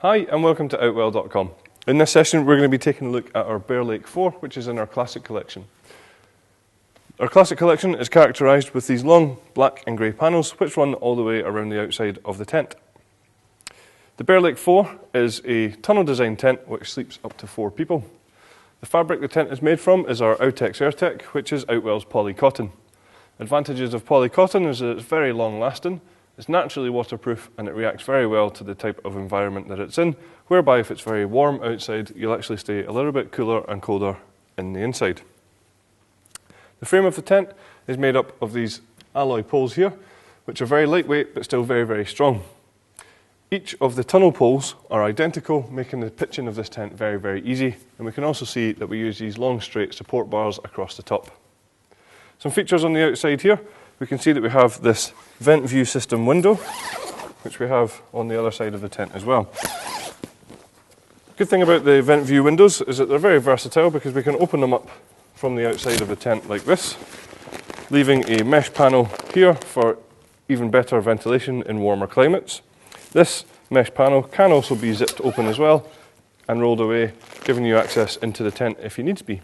Hi and welcome to Outwell.com. In this session we're going to be taking a look at our Bear Lake 4, which is in our Classic Collection. Our Classic Collection is characterised with these long black and grey panels which run all the way around the outside of the tent. The Bear Lake 4 is a tunnel design tent which sleeps up to 4 people. The fabric the tent is made from is our Outex Airtech, which is Outwell's poly cotton. Advantages of poly cotton is that it's very long lasting, it's naturally waterproof and it reacts very well to the type of environment that it's in, whereby if it's very warm outside, you'll actually stay a little bit cooler and colder in the inside. The frame of the tent is made up of these alloy poles here, which are very lightweight but still very, very strong. Each of the tunnel poles are identical, making the pitching of this tent very, very easy, and we can also see that we use these long straight support bars across the top. Some features on the outside here, we can see that we have this vent view system window, which we have on the other side of the tent as well. Good thing about the vent view windows is that they're very versatile because we can open them up from the outside of the tent like this, leaving a mesh panel here for even better ventilation in warmer climates. This mesh panel can also be zipped open as well and rolled away, giving you access into the tent if you need to be.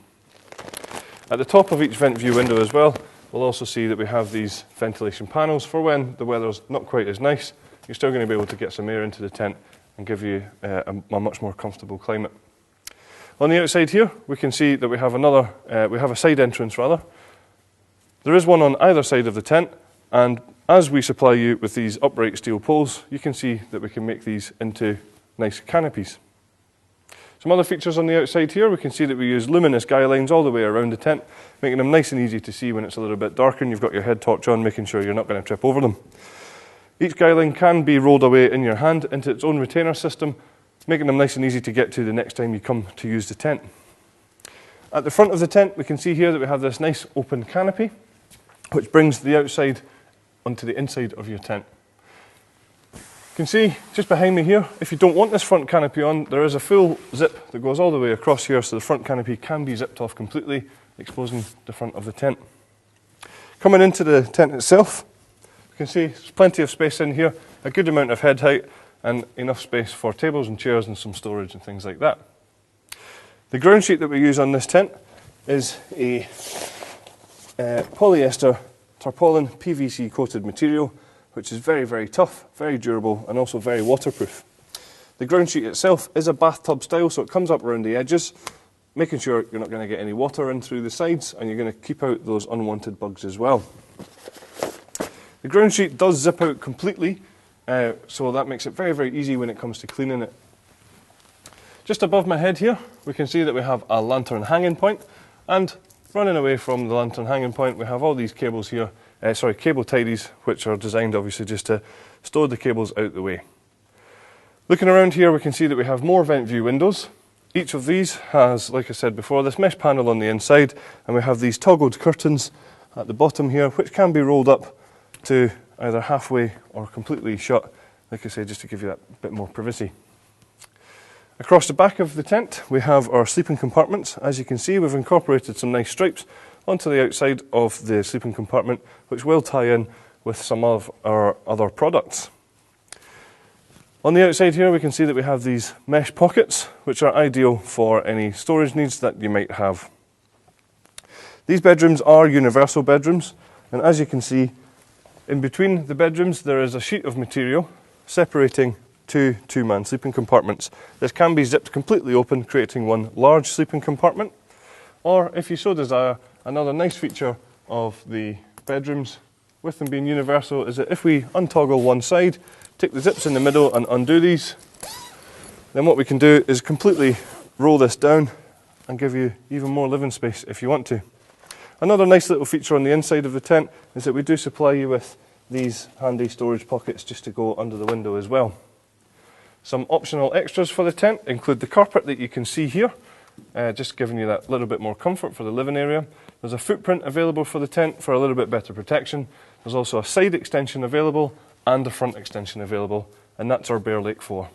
At the top of each vent view window as well, we'll also see that we have these ventilation panels for when the weather's not quite as nice. You're still going to be able to get some air into the tent and give you a much more comfortable climate. On the outside here, we can see that we have a side entrance rather. There is one on either side of the tent, and as we supply you with these upright steel poles, you can see that we can make these into nice canopies. Some other features on the outside here, we can see that we use luminous guy lines all the way around the tent, making them nice and easy to see when it's a little bit darker and you've got your head torch on, making sure you're not going to trip over them. Each guy line can be rolled away in your hand into its own retainer system, making them nice and easy to get to the next time you come to use the tent. At the front of the tent, we can see here that we have this nice open canopy, which brings the outside onto the inside of your tent. You can see just behind me here, if you don't want this front canopy on, there is a full zip that goes all the way across here, so the front canopy can be zipped off completely, exposing the front of the tent. Coming into the tent itself, you can see there's plenty of space in here, a good amount of head height, and enough space for tables and chairs and some storage and things like that. The ground sheet that we use on this tent is a polyester tarpaulin PVC coated material, which is very, very tough, very durable, and also very waterproof. The ground sheet itself is a bathtub style, so it comes up around the edges, making sure you're not going to get any water in through the sides, and you're going to keep out those unwanted bugs as well. The ground sheet does zip out completely, so that makes it very, very easy when it comes to cleaning it. Just above my head here, we can see that we have a lantern hanging point, and running away from the lantern hanging point, we have all these cables here, cable tidies, which are designed obviously just to store the cables out the way. Looking around here, we can see that we have more vent view windows. Each of these has, like I said before, this mesh panel on the inside, and we have these toggled curtains at the bottom here, which can be rolled up to either halfway or completely shut, like I say, just to give you that bit more privacy. Across the back of the tent, we have our sleeping compartments. As you can see, we've incorporated some nice stripes onto the outside of the sleeping compartment, which will tie in with some of our other products. On the outside here, we can see that we have these mesh pockets, which are ideal for any storage needs that you might have. These bedrooms are universal bedrooms, and as you can see, in between the bedrooms, there is a sheet of material separating two-man sleeping compartments. This can be zipped completely open, creating one large sleeping compartment. Or, if you so desire, another nice feature of the bedrooms, with them being universal, is that if we untoggle one side, take the zips in the middle and undo these, then what we can do is completely roll this down and give you even more living space if you want to. Another nice little feature on the inside of the tent is that we do supply you with these handy storage pockets just to go under the window as well. Some optional extras for the tent include the carpet that you can see here, just giving you that little bit more comfort for the living area. There's a footprint available for the tent for a little bit better protection. There's also a side extension available and a front extension available, and that's our Bear Lake 4.